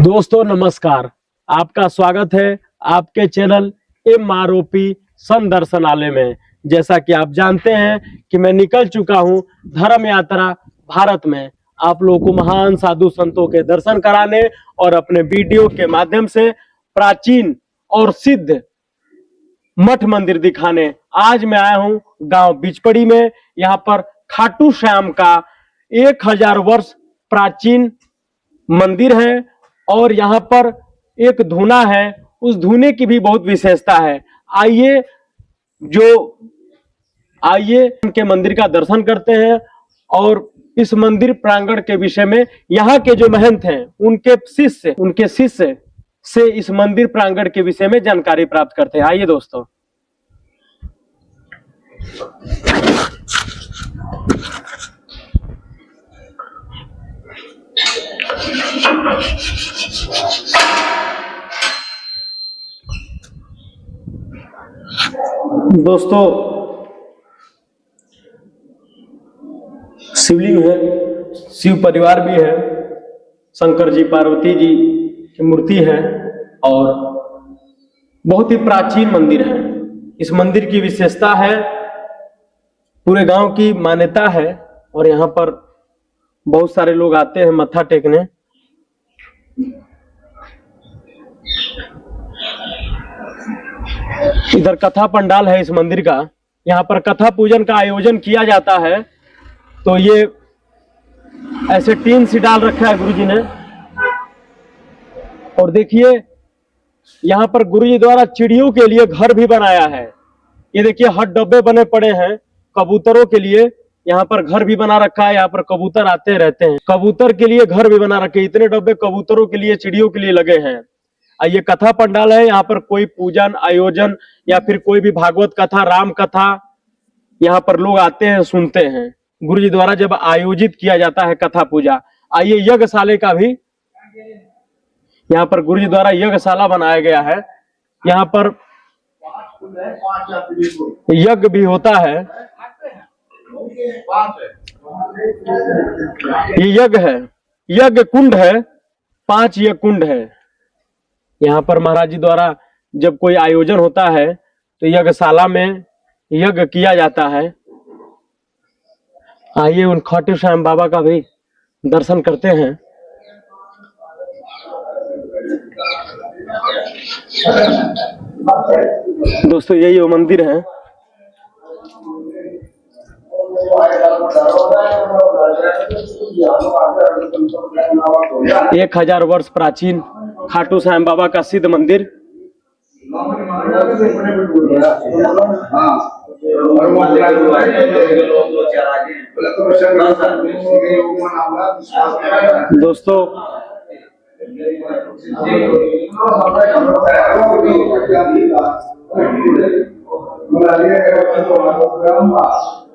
दोस्तों नमस्कार, आपका स्वागत है आपके चैनल MROP संदर्शनालय में। जैसा कि आप जानते हैं कि मैं निकल चुका हूं धर्म यात्रा भारत में, आप लोगों को महान साधु संतों के दर्शन कराने और अपने वीडियो के माध्यम से प्राचीन और सिद्ध मठ मंदिर दिखाने। आज मैं आया हूं गांव बिचपड़ी में। यहां पर खाटू श्याम का 1000 वर्ष प्राचीन मंदिर है और यहाँ पर एक धूना है, उस धूने की भी बहुत विशेषता है। आइए उनके मंदिर का दर्शन करते हैं और इस मंदिर प्रांगण के विषय में यहाँ के जो महंत हैं उनके शिष्य से इस मंदिर प्रांगण के विषय में जानकारी प्राप्त करते हैं। आइए दोस्तों। दोस्तों शिवलिंग है, शिव परिवार भी है, शंकर जी पार्वती जी की मूर्ति है और बहुत ही प्राचीन मंदिर है। इस मंदिर की विशेषता है, पूरे गांव की मान्यता है और यहाँ पर बहुत सारे लोग आते हैं मत्था टेकने। इधर कथा पंडाल है इस मंदिर का, यहाँ पर कथा पूजन का आयोजन किया जाता है। तो ये ऐसे टीन से डाल रखा है गुरुजी ने और देखिए यहाँ पर गुरुजी द्वारा चिड़ियों के लिए घर भी बनाया है। ये देखिए हर डब्बे बने पड़े हैं कबूतरों के लिए, यहाँ पर घर भी बना रखा है। यहाँ पर कबूतर आते रहते हैं, कबूतर के लिए घर भी बना रखे। इतने डब्बे कबूतरों के लिए चिड़ियों के लिए लगे हैं। ये कथा पंडाल है, यहाँ पर कोई पूजन आयोजन या फिर कोई भी भागवत कथा राम कथा यहाँ पर लोग आते हैं सुनते हैं। गुरुजी द्वारा जब आयोजित किया जाता है कथा पूजा। आइए यज्ञशाला का भी यहाँ पर गुरुजी द्वारा यज्ञशाला बनाया गया है। यहाँ पर यज्ञ भी होता है। ये यज्ञ है, यज्ञ कुंड है, 5 यज्ञ कुंड है। यहाँ पर महाराज जी द्वारा जब कोई आयोजन होता है तो यज्ञशाला में यज्ञ किया जाता है। आइए उन खाटू श्याम बाबा का भी दर्शन करते हैं। दोस्तों यही वो मंदिर है। एक 1000 वर्ष प्राचीन खाटू श्याम बाबा का सिद्ध मंदिर।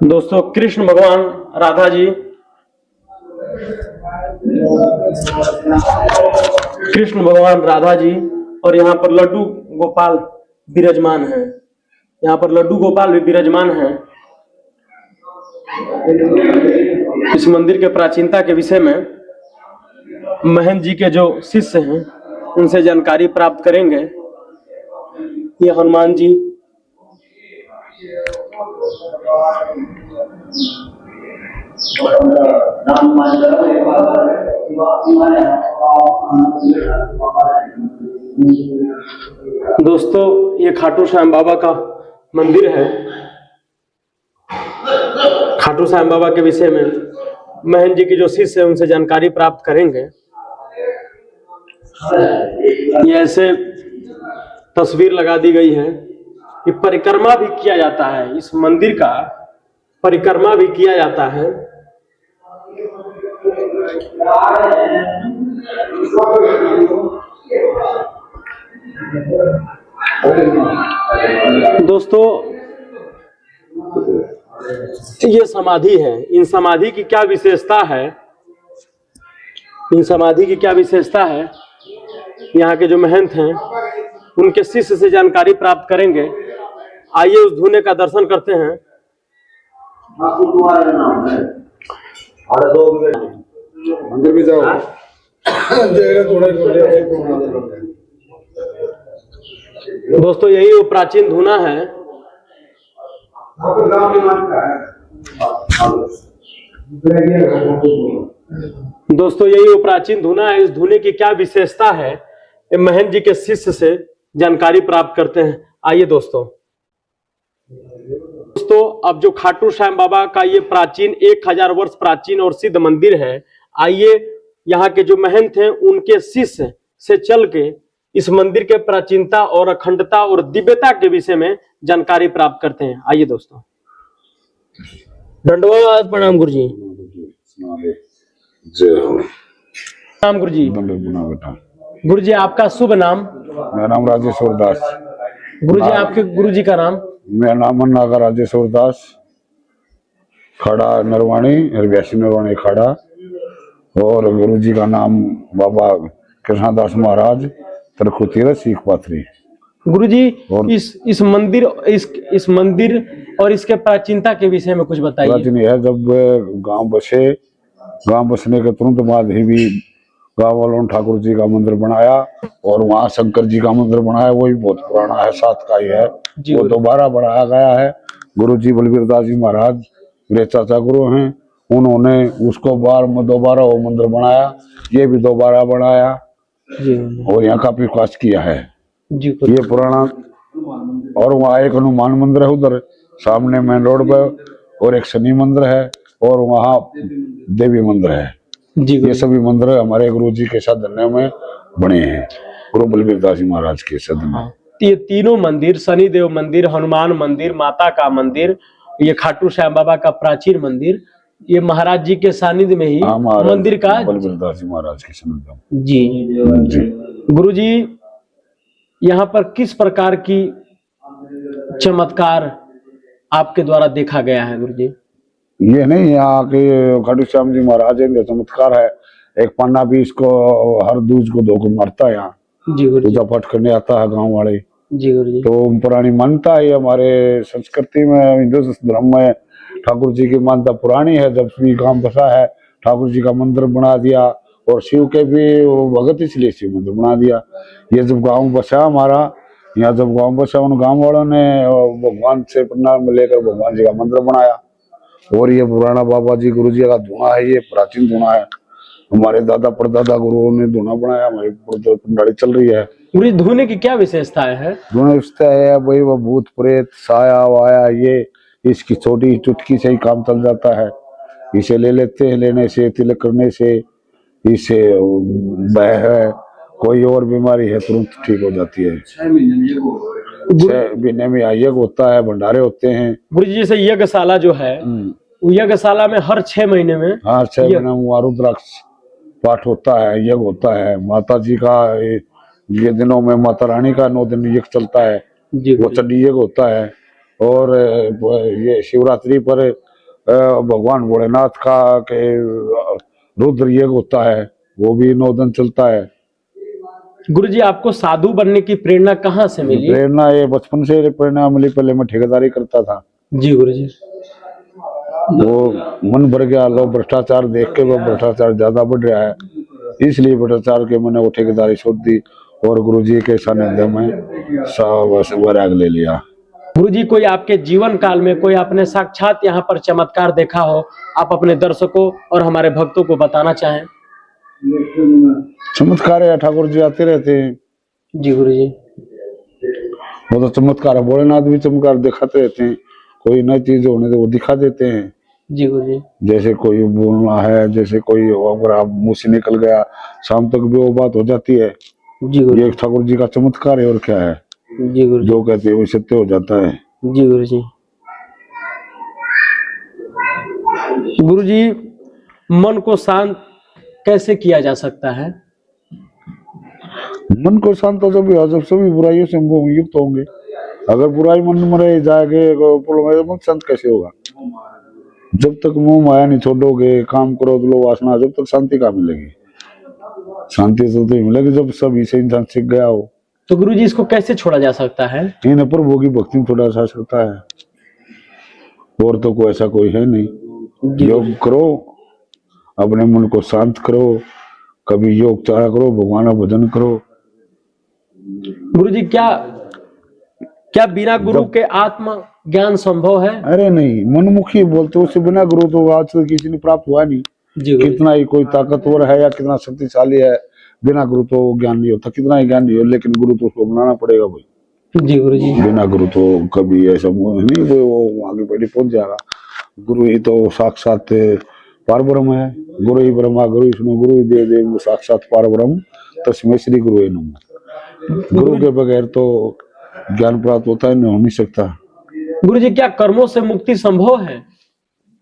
दोस्तों कृष्ण भगवान राधा जी, कृष्ण भगवान राधा जी और यहाँ पर लड्डू गोपाल विराजमान है। यहाँ पर लड्डू गोपाल भी विराजमान है। इस मंदिर के प्राचीनता के विषय में महंत जी के जो शिष्य हैं उनसे जानकारी प्राप्त करेंगे। ये हनुमान जी, दोस्तों ये खाटू श्याम बाबा का मंदिर है। खाटू श्याम बाबा के विषय में महंत जी की जो शिष्य है उनसे जानकारी प्राप्त करेंगे। ये ऐसे तस्वीर लगा दी गई है कि परिक्रमा भी किया जाता है, इस मंदिर का परिक्रमा भी किया जाता है। दोस्तों ये समाधि है, इन समाधि की क्या विशेषता है, इन समाधि की क्या विशेषता है, यहाँ के जो महंत हैं उनके शिष्य से जानकारी प्राप्त करेंगे। आइए उस धूने का दर्शन करते हैं। अंदर भी जाओ। दोस्तों यही वो प्राचीन धुना है। दोस्तों यही वो प्राचीन धुना है। इस धुने की क्या विशेषता है, ये महंत जी के शिष्य से जानकारी प्राप्त करते हैं। आइए दोस्तों अब जो खाटू श्याम बाबा का ये प्राचीन 1000 वर्ष प्राचीन और सिद्ध मंदिर है, आइए यहाँ के जो महंत हैं उनके शिष्य से चल के इस मंदिर के प्राचीनता और अखंडता और दिव्यता के विषय में जानकारी प्राप्त करते हैं। आइए दोस्तों। दंडवत प्रणाम गुरु जी। जय हो। प्रणाम गुरु जी। बेटा गुरु जी आपका शुभ नाम? मेरा नाम राजेश्वर दास। गुरु जी आपके गुरु जी का नाम? मेरा नाम नागा राजेश्वर दास, खड़ा नरवाणी, व्यासी नरवाणी खड़ा। और गुरु जी का नाम बाबा कृष्णदास महाराज, तरखुतीरा सीख पाथरी। गुरु जी इस मंदिर और इसके प्राचीनता के विषय में कुछ बताइए। प्राचीन है, जब गांव बसने के तुरंत बाद ही भी गांव वालों ने ठाकुर जी का मंदिर बनाया और वहाँ शंकर जी का मंदिर बनाया। वो भी बहुत पुराना है, 7 का ही है। वो दोबारा बनाया गया है। गुरु जी बलबीर दास जी महाराज मेरे चाचा गुरु हैं, उन्होंने उसको दोबारा वो मंदिर बनाया। ये भी दोबारा बनाया और यहाँ का विकास किया है ये पुराना। और वहाँ एक हनुमान मंदिर है उधर सामने मेन रोड पे, और एक शनि मंदिर है, और वहाँ देवी मंदिर है। ये सभी मंदिर हमारे गुरु जी के साधन में बने हैं, गुरु बलबीर दास जी महाराज के साधन में। ये तीनों मंदिर, शनि देव मंदिर, हनुमान मंदिर, माता का मंदिर, ये खाटू श्याम बाबा का प्राचीन मंदिर, ये महाराज जी के सानिध्य में ही मंदिर का बलबीर दास जी महाराज के सानिध्य। जी गुरु जी, यहाँ पर किस प्रकार की चमत्कार आपके द्वारा देखा गया है गुरु जी? ये नहीं, यहाँ के खाटू श्याम जी महाराज का चमत्कार है। एक पन्ना भी इसको हर दूज को धोकर मारता है यहाँ। जी गुरु जी। पूजा पाठ करने आता है गांव वाले। जी गुरु जी। तो पुरानी मान्यता है हमारे संस्कृति में, हिंदू धर्म में ठाकुर जी की मान्यता पुरानी है। जब भी गांव बसा है ठाकुर जी का मंदिर बना दिया, और शिव के भी भगत इसलिए शिव मंदिर बना दिया। ये जब गांव बसा हमारा, यहाँ जब गांव बसा उन गांव वालों ने भगवान से प्रणाम लेकर भगवान जी का मंदिर बनाया। और ये पुराना बाबा जी गुरु जी का धुना है, ये प्राचीन धुना है। हमारे दादा परदादा गुरुओं ने धुना बनाया, हमारी प्रणाली चल रही है। पूरी धुने की क्या विशेषताएं है? धुना विशेषता है भाई, वो भूत प्रेत साया वाया ये इसकी छोटी चुटकी से ही काम चल जाता है। इसे ले लेते हैं, लेने से तिलक करने से इसे बह है, कोई और बीमारी है तुरंत ठीक हो जाती है। 6 महीने में यज्ञ होता है, भंडारे होते हैं। गुरु जी जैसे यज्ञशाला जो है, यज्ञशाला में हर 6 महीने में, हाँ 6 महीने में रुद्राक्ष पाठ होता है, यज्ञ होता है। माता जी का ये दिनों में माता रानी का 9 दिन यज्ञ चलता है, वो चंडी यज्ञ होता है। और ये शिवरात्रि पर भगवान भोलेनाथ का के रुद्र यज्ञ होता है, वो भी 9 दिन चलता है। गुरु जी आपको साधु बनने की प्रेरणा कहाँ से मिली? प्रेरणा ये बचपन से प्रेरणा मिली। पहले मैं ठेकेदारी करता था। जी गुरु जी। वो मन भर गया, लोग भ्रष्टाचार देख के वो भ्रष्टाचार ज्यादा बढ़ रहा है, इसलिए भ्रष्टाचार के मैंने वो ठेकेदारी छोड़ दी और गुरु जी के सानिध्य में वैराग ले लिया। गुरु जी कोई आपके जीवन काल में कोई आपने साक्षात यहाँ पर चमत्कार देखा हो, आप अपने दर्शकों और हमारे भक्तों को बताना चाहें? चमत्कार है, ठाकुर जी आते रहते हैं। जी गुरु जी। वो तो चमत्कार है, भोलेनाथ भी चमत्कार दिखाते रहते हैं। कोई नई चीज होने तो वो दिखा देते हैं। जी गुरु जी। जैसे कोई बोलना है, जैसे कोई अगर आप मुंह से निकल गया शाम तक भी वो बात हो जाती है। जी गुरु। ये ठाकुर जी का चमत्कार है और क्या है। जी गुरु। जो कहते हैं वो सत्य हो जाता है। जी गुरु जी। गुरु जी मन को शांत कैसे किया जा सकता है? मन को शांत तो जब सभी बुराइयों से युक्त होंगे। अगर बुराई मन में रह जाएंगे तो मन शांत कैसे होगा? जब तक मोह माया नहीं छोड़ोगे, काम करो तो लो वासना, जब तक शांति कहाँ मिलेगी? शांति तो मिलेगी जब सब इसे इंसान सीख गया हो। तो गुरु जी इसको कैसे छोड़ा जा सकता है? इन प्रभु की भक्ति में छोड़ा जा सकता है, और तो कोई ऐसा कोई है नहीं। योग करो अपने मन को शांत करो, कभी योग चारा करो, भगवान का भजन करो। गुरुजी क्या क्या बिना गुरु के आत्म ज्ञान संभव है? अरे नहीं, मनमुखी बोलते उससे बिना गुरु तो आज तक किसी ने प्राप्त हुआ नहीं। जी गुरुजी। कितना ही कोई ताकतवर है या कितना शक्तिशाली है, बिना गुरु तो ज्ञान नहीं होता। कितना ही ज्ञान नहीं हो, लेकिन गुरु तो उसको बनाना पड़ेगा भाई। जी गुरुजी। बिना गुरु तो कभी ऐसा नहीं वो आगे बढ़ी पहुंच जाएगा। गुरु ही तो साक्षात पार ब्रह्म है। गुरु ही ब्रह्मा गुरु विष्णु गुरु ही देव, वो साक्षात पार ब्रह्म तस्मै श्री गुरु है नमः। गुरु के बगैर तो ज्ञान प्राप्त होता है, नहीं हो नहीं सकता। गुरुजी क्या कर्मों से मुक्ति संभव है?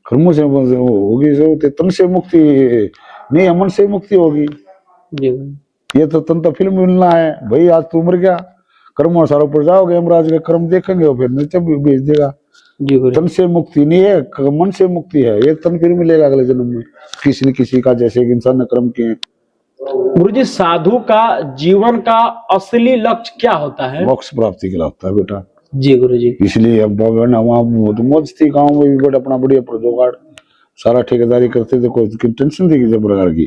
कर्मों से होगी, जरूरत तन से मुक्ति नहीं, मन से मुक्ति होगी। जी ये तो तन तो फिल्म मिलना है भाई। आज तू मर गया, कर्म अनुसार ऊपर जाओगे, यमराज का कर्म देखेंगे और फिर नीचे भी भेज देगा। जी गुरुजी। तन से मुक्ति नहीं है, मन से मुक्ति है। ये तन फिर मिलेगा अगले जन्म में, किसी न किसी का, जैसे कि इंसान ने कर्म किए। गुरुजी साधु का जीवन का असली लक्ष्य क्या होता है? मोक्ष प्राप्ति के लिए होता है बेटा। जी गुरुजी। इसलिए हम वहाँ मौज थी गाँव में भी, बट अपना बढ़िया जोगाड़ सारा ठेकेदारी करते थे, कोई टेंशन थी किसी प्रकार की।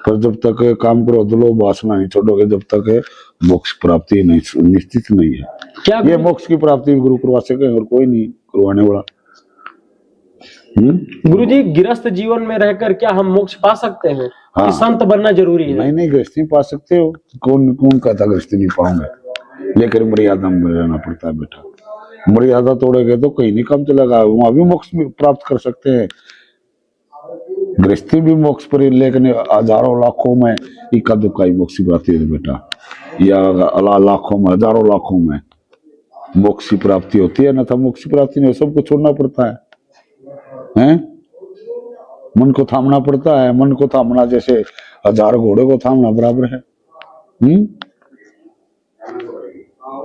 पर जब तक काम करो दलो वासना नहीं छोड़ोगे, जब तक मोक्ष प्राप्ति नहीं निश्चित नहीं है। क्या ये मोक्ष की प्राप्ति गुरु करवा सके और कोई नहीं करवाने वाला। गुरुजी गिरस्थ जीवन में रहकर क्या हम मोक्ष पा सकते हैं? हाँ। कि संत बनना जरूरी है? नहीं नहीं, गृहस्थी पा सकते हो। कौन कौन कहता गृहस्थी नहीं पाऊंगा, लेकिन मर्यादा में रहना पड़ता है बेटा। मर्यादा तोड़ेगे तो कहीं नहीं काम चलेगा, वहां भी मोक्ष प्राप्त कर सकते हैं। गृहस्थी भी मोक्ष पर, लेकिन हजारों लाखों में इक्का दुक्का ही मोक्ष की प्राप्ति है बेटा, या लाखों में हजारों लाखों में मोक्ष की प्राप्ति होती है। न था मोक्ष की प्राप्ति नहीं, सबको छोड़ना पड़ता है, हैं? मन को थामना पड़ता है। मन को थामना जैसे 1000 घोड़े को थामना बराबर है।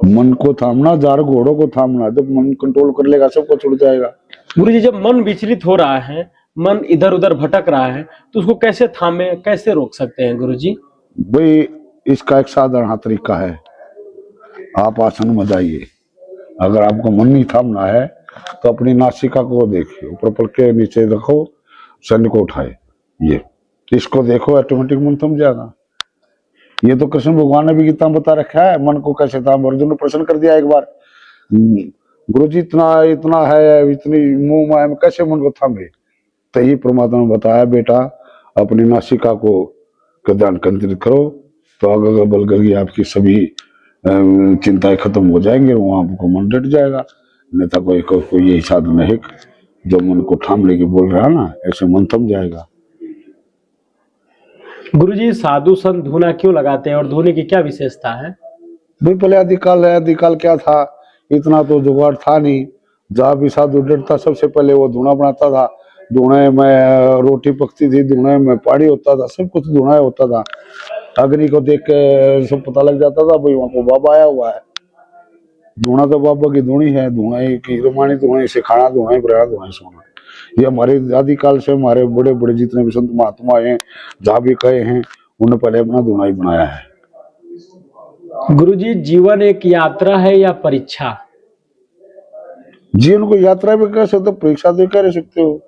मन को थामना 1000 घोड़ों को थामना। जब मन कंट्रोल कर लेगा सबको छूट जाएगा। गुरुजी जब मन विचलित हो रहा है, मन इधर उधर भटक रहा है, तो उसको कैसे थामे, कैसे रोक सकते हैं गुरुजी? भाई इसका एक साधारण तरीका है, आप आसन में जाइए। अगर आपको मन नहीं थामना है तो अपनी नासिका को देखिए, ऊपर पल के नीचे रखो, शनि को उठाए, ये इसको देखो, ऑटोमेटिक मन थम जाएगा। ये तो कृष्ण भगवान ने भी गीता में बता रखा है, मन को कैसे थाम। अर्जुन ने प्रश्न कर दिया एक बार, गुरुजी इतना इतना है, इतनी मुंह माया में कैसे मन को थामे? तो ये परमात्मा ने बताया, बेटा अपनी नासिका को ध्यान केंद्रित करो, तो अगल बगल की आपकी सभी चिंताएं खत्म हो जाएंगे, वहां आपको मन डट जाएगा। नहीं तो कोई यही साधन है जो मन को थाम लेके बोल रहा है ना, ऐसे मन थम जाएगा। गुरुजी साधु संत धूना क्यों लगाते हैं और धूने की क्या विशेषता है? भाई पहले आदिकाल है, आदिकाल क्या था, इतना तो जुगाड़ था नहीं। जहाँ भी साधु डरता सबसे पहले वो धूना बनाता था। धूने में रोटी पकती थी, धूने में पानी होता था, सब कुछ धूना होता था। अग्नि को देख के सब पता लग जाता था भाई वहां को बाबा आया हुआ है। धूना तो बाबा की धूनी है, धूना की रुमानी धूना से खाना धूना प्रेरणा धूना सोना। ये हमारे आदिकाल से हमारे बड़े बड़े जितने भी संत महात्मा हैं, जहाँ भी कहे हैं, उन्होंने पहले अपना धूना ही बनाया है। गुरुजी जीवन एक यात्रा है या परीक्षा? जीवन को यात्रा भी कह सकते हो, परीक्षा तो कह सकते हो।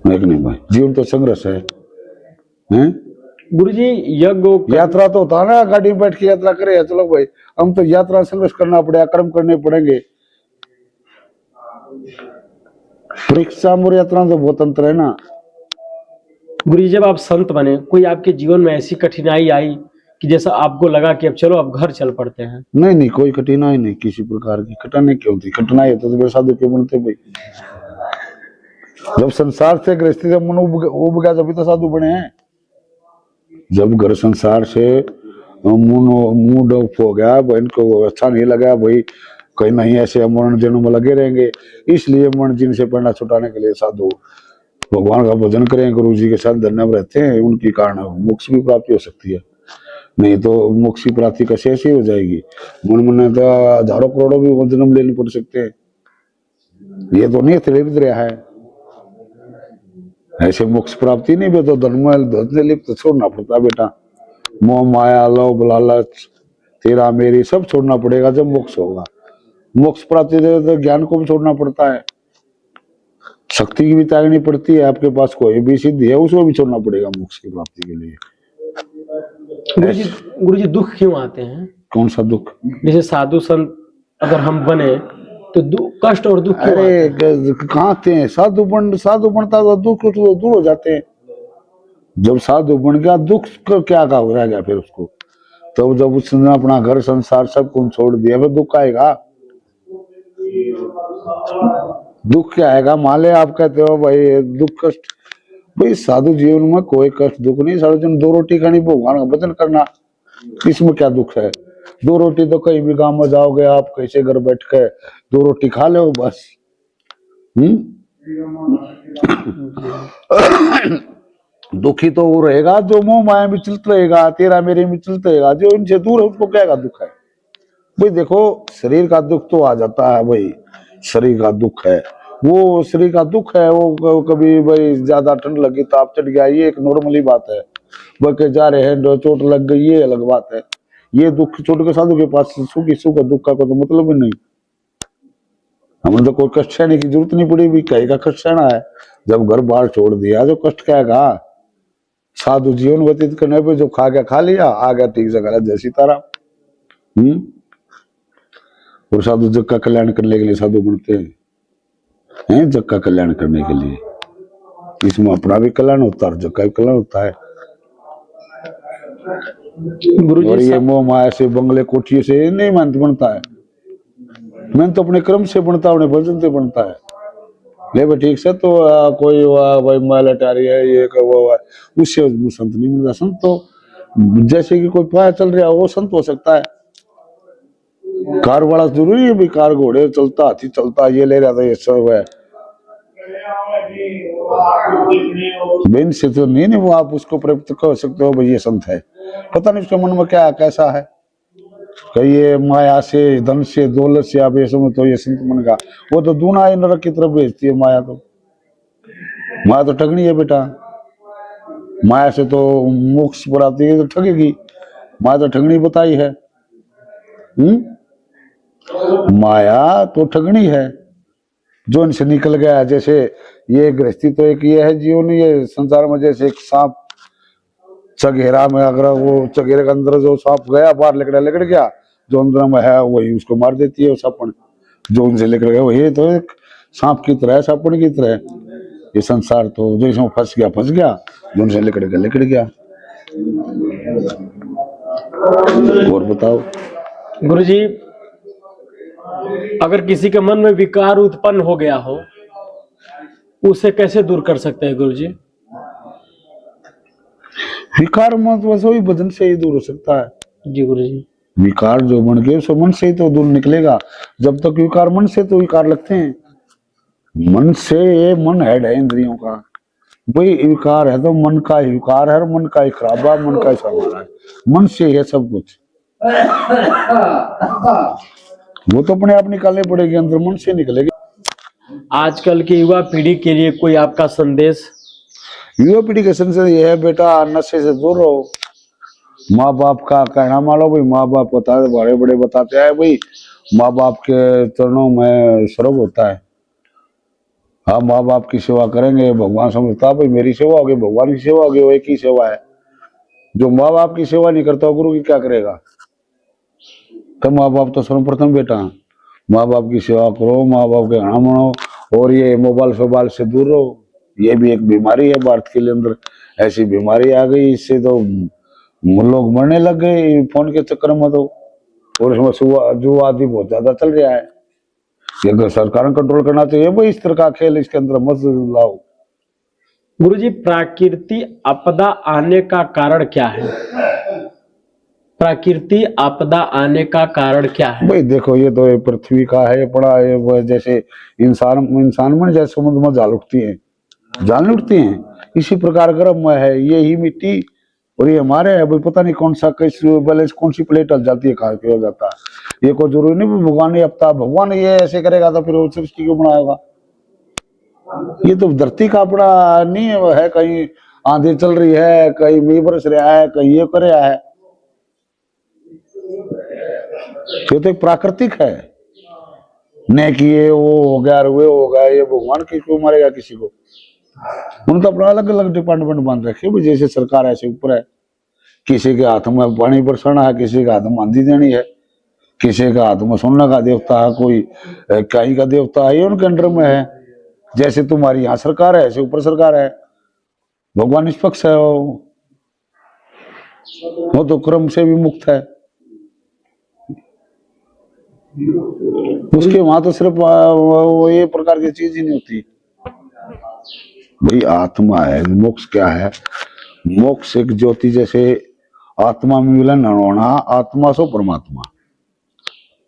नहीं भाई, जीवन तो संघर्ष है, हैं? गुरुजी यज्ञ यात्रा तो होता है ना, गाड़ी में बैठ के यात्रा करे, चलो भाई हम तो यात्रा संघर्ष करना पड़ेगा, कर्म करने पड़ेंगे। परीक्षा और यात्रा तो बहुत अंतर है ना। गुरुजी जब आप संत बने, कोई आपके जीवन में ऐसी कठिनाई आई कि जैसा आपको लगा कि अब चलो अब घर चल पड़ते हैं? नहीं नहीं, कोई कठिनाई नहीं, किसी प्रकार की कठिनाई क्यों थी? कठिनाई होती तो मेरे साधु क्यों बनते भाई? जब संसार से गृहस्थी से मन उब गया तभी तो साधु बने हैं। जब घर संसार से मूड ऑफ हो गया, बहन को अच्छा नहीं लगा भाई, कहीं नहीं ऐसे मरण जन्म लगे रहेंगे, इसलिए मन जिन से प्रेरणा छुटाने के लिए साधु भगवान का भजन करें, गुरु जी के साथ धन्य रहते हैं, उनकी कारण मोक्ष भी प्राप्ति हो सकती है। नहीं तो मोक्ष की प्राप्ति कैसे ऐसी हो जाएगी? मन मन तो हजारों करोड़ों भी जन्म लेने पड़ सकते हैं। ये तो नहीं त्रिविद्र है, ऐसे मोक्ष प्राप्ति नहीं भी तो धन से लिप्त छोड़ना पड़ता बेटा। मोह माया लोभ लालच तेरा मेरी सब छोड़ना पड़ेगा जब मोक्ष होगा। मोक्ष प्राप्ति तो ज्ञान को भी छोड़ना पड़ता है। शक्ति की भी त्यागनी पड़ती है। आपके पास कोई भी सिद्धि है उसको भी छोड़ना पड़ेगा मोक्ष की प्राप्ति के लिए। गुरुजी दुख क्यों आते हैं? कौन सा दुख? जैसे साधु संत अगर हम बने तो कष्ट और दुख क्यों आते हैं? अरे कहाँ आते हैं? साधु बनता तो दुख तो दूर हो जाते हैं। जब साधु बन गया दुख क्या का रह गया फिर उसको? तो जब उसने अपना घर संसार सब कुछ छोड़ दिया फिर दुख आएगा। दुख क्या आएगा? मान ले आप कहते हो भाई दुख कष्ट, भाई साधु जीवन में कोई कष्ट दुख नहीं। साधु जन 2 रोटी खानी, भगवान का भजन करना, इसमें क्या दुख है? 2 रोटी तो कहीं भी गांव में जाओगे आप, कैसे घर बैठ के 2 रोटी खा लो बस। दुखी तो वो रहेगा जो मोह माया में चलता रहेगा, तेरा मेरे में चलता रहेगा। जो इनसे दूर है उसको क्या का दुख है? भाई देखो शरीर का दुख तो आ जाता है भाई, शरीर का दुख है वो, शरीर का दुख है वो। कभी भाई ज्यादा ठंड लगी, ताप चढ़ गया, ये एक नॉर्मली बात है। बके जा रहे हैं चोट लग गई, ये अलग बात है। ये दुख छोड़ के साधु के पास सुख दुख का कोई तो मतलब ही नहीं। हमें तो कोई कष्ट सहने की जरूरत नहीं पड़ी, भी कहीं का कष्ट सहना है। जब घर बाहर छोड़ दिया जो कष्ट कहेगा। साधु जीवन व्यतीत करने पे जो खा गया खा लिया, आ गया ठीक जगह जय सीताराम। और साधु जग का कल्याण करने के लिए साधु बनते हैं, जग का कल्याण करने के लिए। इसमें अपना भी कल्याण होता है और जग का भी कल्याण होता है। और ये मोह माया से बंगले कोठिए से नहीं मेहनत बनता है। मेहनत तो अपने कर्म से बनता है, अपने भजन से बनता है। ले भाई ठीक से तो कोई भाई मैल अटारी है, ये वो है, उससे संत नहीं मिलता। संत तो जैसे कि कोई पाया चल रहा है वो संत हो सकता है। कार वाला जरूरी है भी कार घोड़े चलता, हाथी चलता, ये ले रहा था ये सब है, बेन से तो नहीं वो आप उसको प्राप्त कर सकते हो भाई ये संत है। पता नहीं उसके मन में क्या कैसा है, कहीं ये माया से, धन से, दौलत से आप ये समझ तो ये संत मन का। वो तो दूना ही नरक की तरफ भेजती है माया। तो माया तो ठगनी है बेटा। माया से तो मोक्ष प्राप्ति है तो ठगेगी। माया तो ठगनी बताई है। माया तो ठगनी है। जो इनसे निकल गया, जैसे ये गृहस्थी तो एक ये है जीवन, ये संसार में जैसे एक सांप चगेरा में, अगर वो चगेरे के अंदर जो सांप गया बाहर लिकड़ गया, जो अंदर में है वही उसको मार देती है। वो सापन जो उनसे लिकड़ गया वही तो एक सांप की तरह है, सापन की तरह। ये संसार तो जो इसमें फंस गया, जो उनसे लिकड़ गया। और बताओ गुरुजी, अगर किसी के मन में विकार उत्पन्न हो गया हो, उसे कैसे दूर कर सकते हैं गुरुजी? विकार मत बस वही भजन से ही दूर हो सकता है। जी गुरुजी। विकार जो बन गए सो मन से ही तो दूर निकलेगा। जब तक विकार मन से तो विकार लगते हैं। मन से, ये मन हेड है इंद्रियों का। वही विकार है तो मन का ही विकार है, मन का ही खराबा, मन का ही सामान है। मन से है सब कुछ। वो तो अपने आप निकालने पड़ेगी, अंदर मन से निकलेगी। आजकल की युवा पीढ़ी के लिए कोई आपका संदेश? युवा पीढ़ी का संदेश ये है बेटा, नशे से दूर रहो। माँ बाप का कहना मानो भाई, माँ बाप बताते बड़े बड़े बताते हैं भाई, माँ बाप के चरणों में सर्व होता है। हाँ, माँ बाप की सेवा करेंगे, भगवान समझता भाई मेरी सेवा होगी, भगवान की सेवा होगी, वो एक ही सेवा है। जो माँ बाप की सेवा नहीं करता गुरु की क्या करेगा? तो माँ बाप तो सर्वप्रथम बेटा, माँ बाप की सेवा करो, माँ बाप के कहना मानो। और ये मोबाइल से दूर रहो। ये भी एक बीमारी है भारत के अंदर, ऐसी बीमारी आ गई, इससे तो लोग मरने लग गए फोन के चक्कर में। तो और इसमें जो आदि बहुत ज्यादा चल रहा है। अगर सरकार कंट्रोल करना चाहिए भाई, इस तरह का खेल इसके अंदर मत लाओ। गुरुजी, प्राकृतिक आपदा आने का कारण क्या है? प्राकृतिक आपदा आने का कारण क्या है? भाई देखो, ये तो पृथ्वी का है पड़ा है। जैसे इंसान में जैसे समुद्र में जान उठती हैं, इसी प्रकार गर्भ में है ये ही मिट्टी। और ये हमारे है भाई, पता नहीं कौन सा बैलेंस कौन सी प्लेट हल जाती है, खा के हो जाता है। ये कोई जरूरी नहीं भगवान ने अपता, भगवान ये ऐसे करेगा तो फिर वो सृष्टि क्यों बनाएगा? ये तो धरती का अपना नहीं है। कहीं आंधी चल रही है, कहीं मींह बरस रहा है, कहीं ये कर रहा है। ये तो एक प्राकृतिक है। ने किए वो हो गया वे हो गया, ये भगवान क्यों मारेगा किसी को। उन्होंने तो अपना अलग अलग डिपार्टमेंट बन रखे, जैसे सरकार ऐसे ऊपर है, किसी के हाथ में पानी बरसाना है, किसी के हाथ में आंधी देनी है, किसी के हाथ में सोना का देवता है, कोई कहीं का देवता है, ये उनके अंडर में है। जैसे तुम्हारी यहाँ सरकार है ऐसे ऊपर सरकार है, भगवान निष्पक्ष है, वो तो क्रम से भी मुक्त है। उसके वहां तो सिर्फ वो ये प्रकार की चीज ही नहीं होती। भाई आत्मा है, मोक्ष क्या है? मोक्ष एक ज्योति जैसे आत्मा में मिलन होना, आत्मा सो परमात्मा,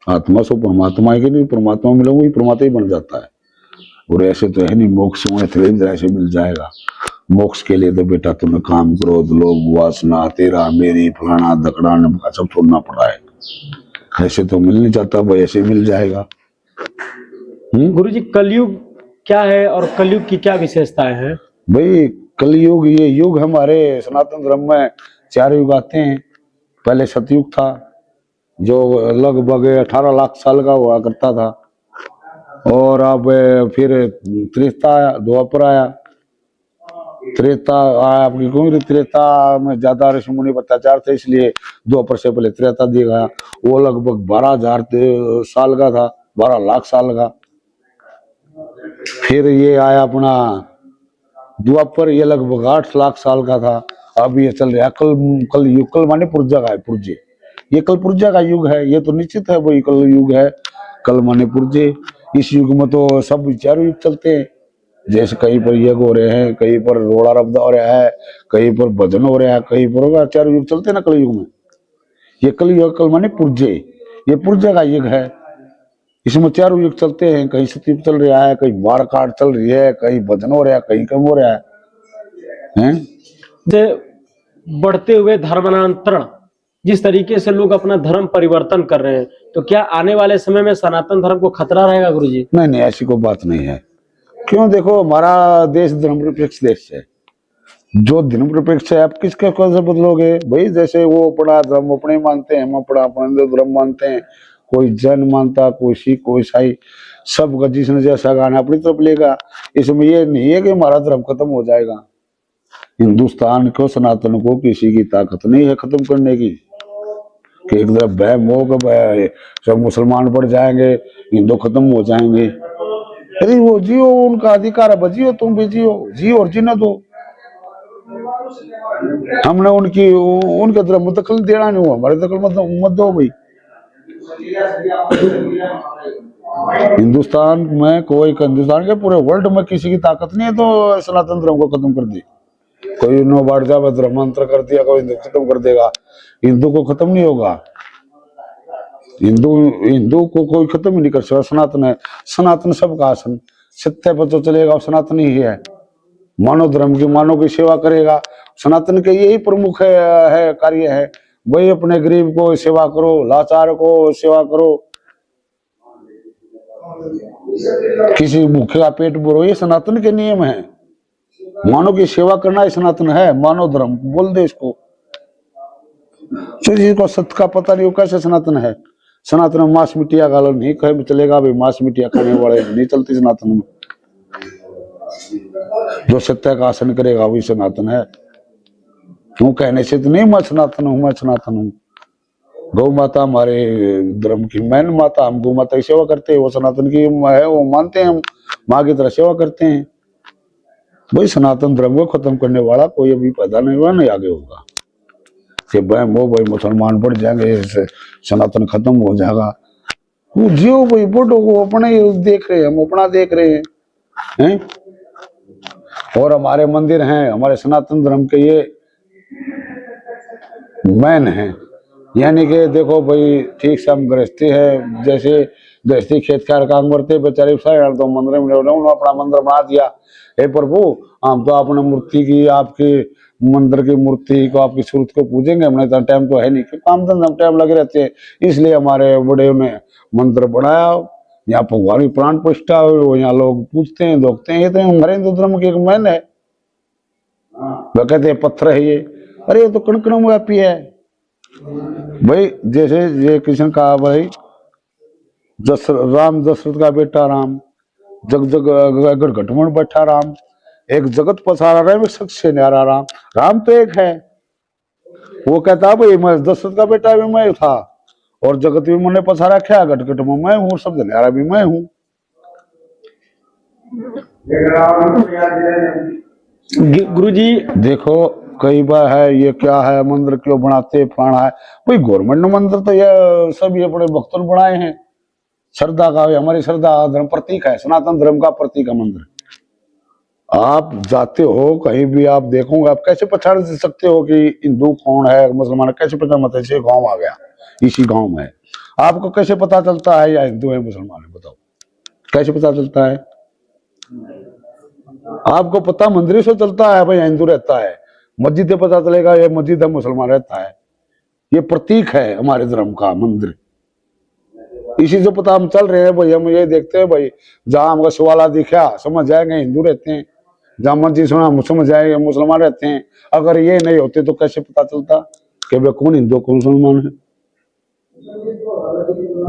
आत्मा सो परमात्मा है कि नहीं, परमात्मा मिलो वही परमात्मा ही बन जाता है। और ऐसे तो है नहीं मोक्ष में ऐसे मिल जाएगा। मोक्ष के लिए तो बेटा तुम्हें काम क्रोध लोभ वासना तेरा मेरी फलाना दकड़ा नमका सब छोड़ना पड़ा है। ऐसे तो मिल नहीं जाता भाई, ऐसे मिल जाएगा। गुरुजी कलयुग क्या है और कलयुग की क्या विशेषताएं हैं? भाई कलयुग, ये युग हमारे सनातन धर्म में 4 युग आते हैं। पहले सतयुग था जो लगभग 18 लाख साल का हुआ करता था, और अब फिर त्रेता आया, द्वापर आया, त्रेता आया आपकी क्यों, त्रेता में ज्यादा ऋषि मुनि अत्याचार थे इसलिए द्वापर से पहले त्रेता दिया गया। वो लगभग 12,000 साल का था, 12 लाख साल का। फिर ये आया अपना द्वापर, ये लगभग 8 लाख साल का था। अब ये चल रहा कल युग, कल माने पुर्जा का है, पुर्जे, ये कल पुर्जा का युग है, ये तो निश्चित है वही कल युग है, कल माने पुर्जे। इस युग में तो सब 4 युग चलते हैं, जैसे कहीं पर यज्ञ हो रहे हैं, कहीं पर रोड़ा रब्दा हो रहा है, कहीं पर भजन हो रहा है, कहीं पर होगा, 4 युग चलते हैं ना कल युग में। ये कल युग, कल माने पुर्जे, ये पुर्जा का युग है, इसमें 4 युग चलते हैं। कहीं सतयुग चल रहा है, कहीं मार काट चल रही है, कहीं भजन हो रहा है, कहीं कम हो रहा है। बढ़ते हुए धर्मांतरण, जिस तरीके से लोग अपना धर्म परिवर्तन कर रहे हैं, तो क्या आने वाले समय में सनातन धर्म को खतरा रहेगा गुरुजी? नहीं नहीं, ऐसी कोई बात नहीं है। क्यों, देखो हमारा देश धर्म निरपेक्ष देश है। जो धर्म निरपेक्ष है, आप किसके कौन से बदलोगे भाई? जैसे वो अपना धर्म अपने मानते हैं, हम अपना हिंदू धर्म मानते हैं, कोई जैन मानता, कोई सिख, कोई ईसाई, सब जिसने जैसा गाना अपनी तरफ लेगा। इसमें ये नहीं है कि हमारा धर्म खत्म हो जाएगा। हिंदुस्तान को, सनातन को किसी की ताकत नहीं है खत्म करने की, कि एक तरफ बहम हो सब मुसलमान बढ़ जाएंगे, हिंदू खत्म हो जाएंगे। अरे वो जियो, उनका अधिकार है, जियो, तुम भी जियो, जियो और जीने दो। हमने उनके धर्म में दखल देना नहीं हुआ, हमारे दखल मत दो भाई। हिंदुस्तान में कोई, हिंदुस्तान के पूरे वर्ल्ड में किसी की ताकत नहीं है तो सनातन धर्म को खत्म कर दी। कोई नो बाढ़ जावे धर्मांतर कर दिया, कोई हिंदू खत्म कर देगा, हिंदू को खत्म नहीं होगा। हिंदू को कोई खत्म ही नहीं कर सकता। सनातन है, सनातन सबका आसन, सत्य पर तो चलेगा, सनातन ही है। मानव धर्म की, मानव की सेवा करेगा, सनातन के यही प्रमुख है कार्य है। वही अपने गरीब को सेवा करो, लाचार को सेवा करो, किसी भूखे का पेट भरो, ये सनातन के नियम है। मानव की सेवा करना ही सनातन है, मानव धर्म बोल दे इसको। जिसको सत्य का पता नहीं, वो कैसे सनातन है? सनातन में मांस मिट्टिया का नहीं कहे चलेगा भाई, मांस मिट्टिया खाने वाले नहीं चलती सनातन में। जो सत्य का आसन करेगा वही सनातन है। तू कहने से तो नहीं मैं सनातन हूं, मैं सनातन हूं। गौ माता हमारे धर्म की मैन माता, हम गौ माता की सेवा करते हैं, वो सनातन की है, वो मानते हैं, हम माँ की तरह सेवा करते हैं। भाई सनातन धर्म को खत्म करने वाला कोई अभी पैदा नहीं हुआ, नहीं आगे होगा। कि भाई मुसलमान बढ़ जाएंगे, सनातन खत्म हो जाएगा। वो जियो भाई, बोटो को अपने देख रहे हैं, हम अपना देख रहे हैं। और हमारे मंदिर हैं, हमारे सनातन धर्म के ये मैन हैं। यानी कि देखो भाई, ठीक से हम गृहस्थी है, जैसे गृहस्थी खेत खार काम करते बेचारे, तो मंदिर में उन्होंने अपना मंदिर बना दिया। हे प्रभु, हम तो अपने मूर्ति की, आपकी मंदिर की मूर्ति को, आपकी सूरत को पूजेंगे, हमने तो टाइम तो है नहीं, कि काम धंधा टाइम लगे रहते हैं, इसलिए हमारे बड़े ने मंदिर बनाया। यहाँ भगवान की प्राण प्रतिष्ठा, यहाँ लोग पूछते हैं, देखते हैं। ये तो हमारे हिंदू धर्म की एक मैन है। वो कहते हैं पत्थर है ये, अरे ये तो कण कण व्यापी है भाई। जैसे ये कृष्ण कहा भाई, राम दशरथ का बेटा राम, जग जग अगर घटमन बैठा राम, एक जगत पसारा राम, एक शख्स से न्यारा राम। राम तो एक है। वो कहता भाई मैं दशरथ का बेटा भी मैं था, और जगत भी मैंने पसारा क्या, घट घट में मैं हूँ, शब्द न्यारा भी मैं हूँ। गुरुजी देखो कई बार है ये क्या है, मंदिर क्यों बनाते फलाना है, भाई गवर्नमेंट ने मंदिर तो ये सभी अपने भक्तों ने बनाए हैं। श्रद्धा का, हमारी श्रद्धा धर्म प्रतीक है, सनातन धर्म का प्रतीक है मंदिर। आप जाते हो कहीं भी, आप देखोगे, आप कैसे पहचान सकते हो कि हिंदू कौन है मुसलमान, कैसे पता, मतलब ऐसे गांव आ गया, इसी गांव में आपको कैसे पता चलता है या हिंदू है मुसलमान है, बताओ कैसे पता चलता है? आपको पता मंदिर से चलता है भाई हिंदू रहता है, मस्जिद से पता चलेगा ये मस्जिद है मुसलमान रहता है। ये प्रतीक है हमारे धर्म का मंदिर, इसी से पता हम चल रहे हैं भाई। हम ये देखते हैं भाई, जहां हमको सवाला दिखा समझ जाएंगे हिंदू रहते हैं, जहां मस्जिद सुना समझ जाएंगे मुसलमान रहते हैं। अगर ये नहीं होते तो कैसे पता चलता कि भाई कौन हिंदू कौन मुसलमान है?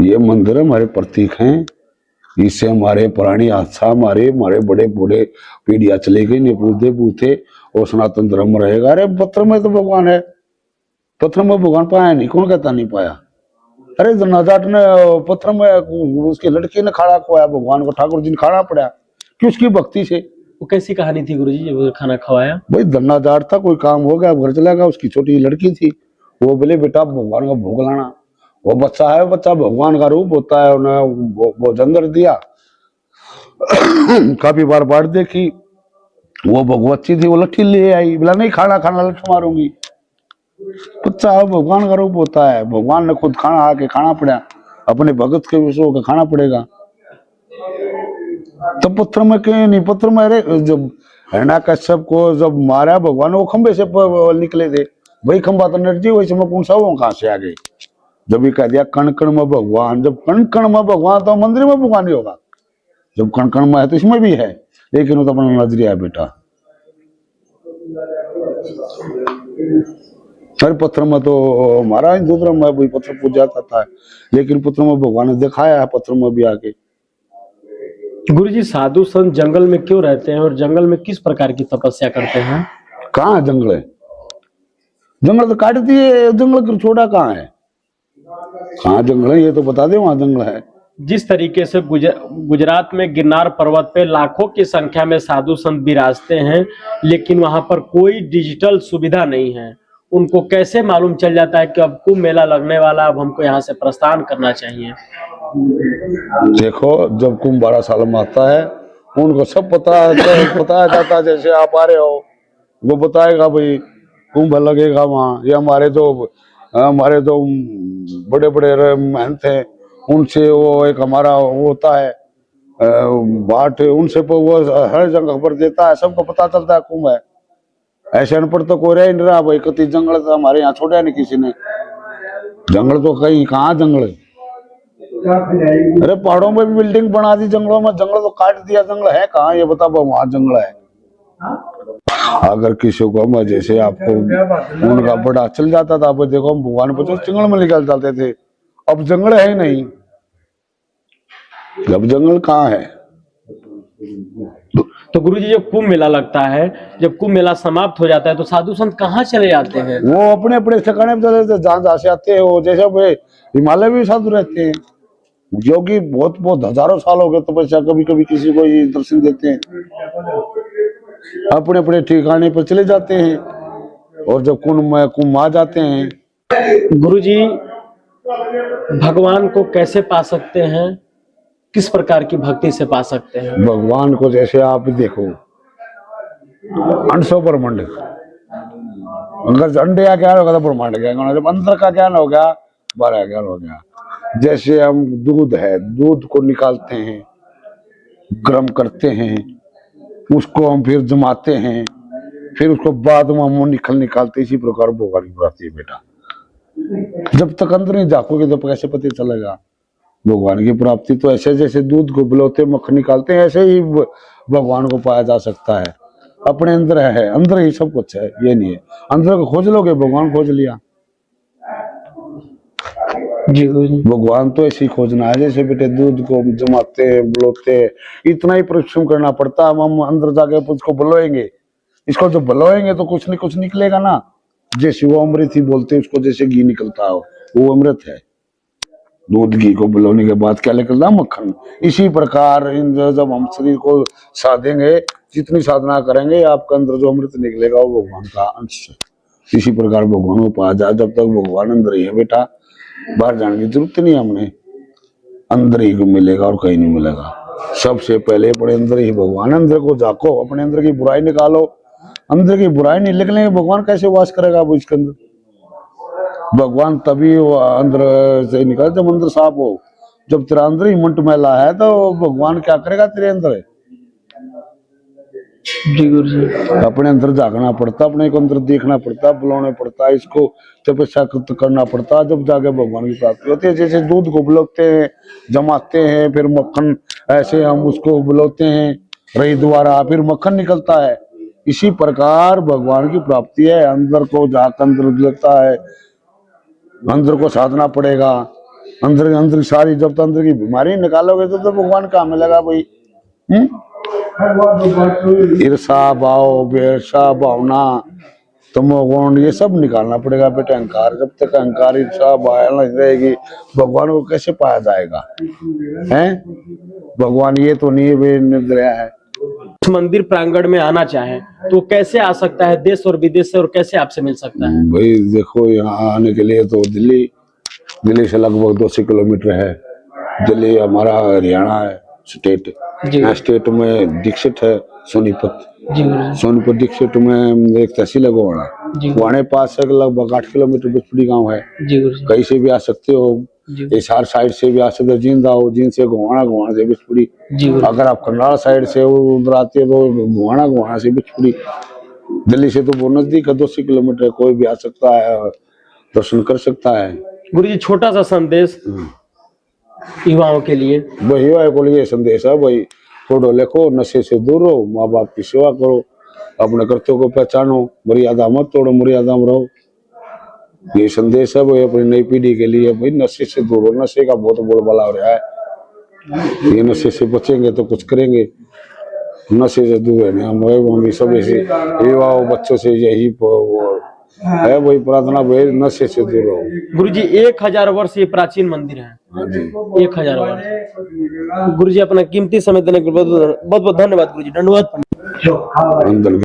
ये मंदिर हमारे प्रतीक हैं, इससे हमारे पुरानी आस्था, हमारे बड़े बूढ़े पीढ़ियां चले गई, नहीं पूछते पूछते और सनातन धर्म रहेगा। अरे पत्थर में तो भगवान है, पत्थर में भगवान पाया नहीं, कौन कहता नहीं पाया? अरे नजाट ने पत्थर में उसकी लड़की ने खाना खवाया भगवान को, ठाकुर जी ने खाना पड़ा कि उसकी भक्ति से। वो कैसी कहानी थी गुरुजी जब खाना खवाया? भाई धरना जाट था, कोई काम हो गया घर चला गया, उसकी छोटी लड़की थी, वो बोले बेटा भगवान का भोग लाना। वो बच्चा है, बच्चा भगवान का रूप होता है, उन्हें भोजन कर दिया। काफी बार बाढ़ देखी, वो भगवती थी, वो लट्ठी ले आई, बोला नहीं खाना खाना लट्ठी मारूंगी। बच्चा है, भगवान का रूप होता है, भगवान ने खुद खाना आके खाना पड़ा, अपने भगत के विषय का खाना पड़ेगा। तो पत्थर में क्यों नहीं, पत्थर में अरे जब हिरण्याकश्यप को जब मारा भगवान, वो खंबे से निकले थे, वही खंबा तो एनर्जी, वही समय कौन सा वो कहां से आ गई? जब ये कह दिया कण कण में भगवान, जब कण कण में भगवान तो मंदिर में भगवान ही होगा, जब कण कण में है तो इसमें भी है, लेकिन वो तो अपना नजरिया है बेटा। अरे पत्थर में तो हमारा हिंदू धर्म है, वही पत्थर पूजा करता है, लेकिन पत्थर में भगवान ने दिखाया है, पत्थर में भी आके। गुरुजी साधु संत जंगल में क्यों रहते हैं और जंगल में किस प्रकार की तपस्या करते हैं? कहाँ जंगल है? जंगल तो काट दिए, जंगल छोड़ा कहाँ है? कहाँ जंगल है ये तो बता दे, वहां जंगल है। जिस तरीके से गुजरात में गिरनार पर्वत पे लाखों की संख्या में साधु संत विराजते हैं, लेकिन वहां पर कोई डिजिटल सुविधा नहीं है, उनको कैसे मालूम चल जाता है कि अब कुंभ मेला लगने वाला, अब हमको यहाँ से प्रस्थान करना चाहिए? देखो जब कुंभ 12 साल में आता है, उनको सब बताया जाता है। जैसे आप आ रहे हो, वो बताएगा भाई कुंभ लगेगा वहाँ, ये हमारे जो बड़े बड़े महंत हैं, उनसे वो एक हमारा वो होता है बाट, उनसे वो हर जगह खबर देता है, सबको पता चलता है कुंभ है। ऐसे अनपढ़ तो कोई रह नहीं रहा भाई, कति जंगल तो हमारे यहाँ छोड़ा नहीं किसी ने, जंगल तो कहीं कहाँ जंगल है? अरे पहाड़ों में भी बिल्डिंग बना दी, जंगलों में जंगल तो काट दिया, जंगल है कहाँ ये बता, वहां जंगल है। अगर किसी को जैसे आपको उनका बड़ा चल जाता था, अब देखो हम भगवान को जंगल में निकल जाते थे, अब जंगल है ही नहीं, अब जंगल कहाँ है? तो गुरुजी जब कुंभ मेला लगता है, जब कुंभ मेला समाप्त हो जाता है, तो साधु संत कहाँ चले जाते हैं? वो अपने अपने ठिकाने पे चले जाते, जहाँ से आते हैं वो, जैसे हिमालय में साधु रहते हैं, जो कि बहुत हजारों साल हो गए तपस्या, कभी कभी किसी को दर्शन देते हैं, अपने अपने ठिकाने पर चले जाते हैं, और जब कुंभ आ जाते हैं। गुरुजी भगवान को कैसे पा सकते हैं, किस प्रकार की भक्ति से पा सकते हैं भगवान को? जैसे आप देखो अंशों ब्रह्मांड, अगर अंडे का ज्ञान होगा तो ब्रह्मांड ज्ञान, जब अंदर का ज्ञान हो गया 12 ज्ञान हो गया। जैसे हम दूध है, दूध को निकालते हैं, गर्म करते हैं, उसको हम फिर जमाते हैं, फिर उसको बाद में हम निकालते, इसी प्रकार भगवान की प्राप्ति है बेटा। जब तक अंदर नहीं झाँकोगे तो कैसे पता चलेगा भगवान की प्राप्ति? तो ऐसे जैसे दूध को बुलाते मक्खन निकालते हैं, ऐसे ही भगवान को पाया जा सकता है। अपने अंदर है, अंदर ही सब कुछ है, ये नहीं है अंदर को खोज लोगे भगवान खोज लिया। जी गुरु जी। भगवान तो ऐसी खोजना है जैसे बेटे दूध को जमाते हैं, बुलोते हैं, इतना ही परिश्रम करना पड़ता है। हम अंदर जाके उसको बुलोएंगे, इसको जो बुलोएंगे तो कुछ नहीं कुछ निकलेगा ना। जैसे वो अमृत ही बोलते हैं उसको, जैसे घी निकलता हो वो अमृत है। दूध घी को बुलाने के बाद क्या निकलता, मक्खन। इसी प्रकार जब हम शरीर को साधेंगे, जितनी साधना करेंगे, आपके अंदर जो अमृत निकलेगा वो भगवान का अंश है। इसी प्रकार भगवान को पा जाए, जब तक भगवान अंदर ही है बेटा, बाहर जाने की जरूरत नहीं। हमने अंदर ही मिलेगा और कहीं नहीं मिलेगा। सबसे पहले अपने अंदर ही भगवान, अंदर को झाको, अपने अंदर की बुराई निकालो। अंदर की बुराई नहीं निकलेंगे, भगवान कैसे वास करेगा वो इसके अंदर। भगवान तभी वो अंदर से निकले जब अंदर साफ हो। जब तेरा अंदर ही मंट मैला है तो भगवान क्या करेगा तेरे अंदर। जी गुरु जी। अपने अंदर झांकना पड़ता, अपने को अंदर देखना पड़ता, बुलाना पड़ता, इसको तपस्या करना पड़ता, जब जाके भगवान की प्राप्ति होती है। जैसे दूध को बुलाते हैं, जमाते हैं, फिर मक्खन, ऐसे हम उसको बुलाते हैं रही द्वारा, फिर मक्खन निकलता है। इसी प्रकार भगवान की प्राप्ति है। अंदर को जाकर अंदर लगता है, अंदर को साधना पड़ेगा। अंदर सारी, जब तक अंदर की बीमारी निकालोगे तो भगवान कहाँ मिलेगा भाई। ईर्षा भाव, बेर्षा भावना, तमोगुण, ये सब निकालना पड़ेगा बेटे। अहंकार, जब तक अहंकार ईर्षा भावना रहेगी, भगवान को कैसे पाया जाएगा। हैं भगवान ये तो नहीं वे निर्दया है। इस मंदिर प्रांगण में आना चाहे तो कैसे आ सकता है, देश और विदेश से, और कैसे आपसे मिल सकता है। भाई देखो, यहाँ आने के लिए तो दिल्ली से लगभग 200 किलोमीटर है। दिल्ली हमारा हरियाणा है स्टेट। स्टेट में दीक्षित है सोनीपत। सोनीपत दीक्षित में एक तहसील है गोवाड़ा, वहां पास है लगभग 8 किलोमीटर बिचपुड़ी गांव है। कहीं से भी आ सकते हो, हिसार साइड से भी आ सकते हो, जींद आओ, जींद से गोवाड़ा, गोवाड़ा से बिचपुड़ी। अगर आप करनाल साइड से उधर आते हो तो गोवाड़ा, गोवाड़ा से बिचपुड़ी। दिल्ली से तो बहुत नजदीक है, 200 किलोमीटर, कोई भी आ सकता है, दर्शन कर सकता है। गुरु जी, छोटा सा संदेश युवाओं के लिए। वही युवाओं को लिए संदेश है भाई, पढ़ो लिखो, नशे से दूर रहो, माँ बाप की सेवा करो, अपने कर्तव्य को पहचानो, मर्यादा मत तोड़ो, मर्यादा में रहो। ये संदेश है भाई अपनी नई पीढ़ी के लिए। भाई नशे से दूर रहो, नशे का बहुत बोलबाला हो रहा है। ये नशे से बचेंगे तो कुछ करेंगे, नशे से दूर रहने हम सब ऐसे युवाओं बच्चों से यही है वही प्रार्थना, भाई नशे से दूर रहो। गुरु जी, 1000 वर्ष ये प्राचीन मंदिर है। 1000 वर्ष। गुरु जी, अपना कीमती समय देने के लिए बहुत बहुत धन्यवाद गुरु जी। धन्यवाद।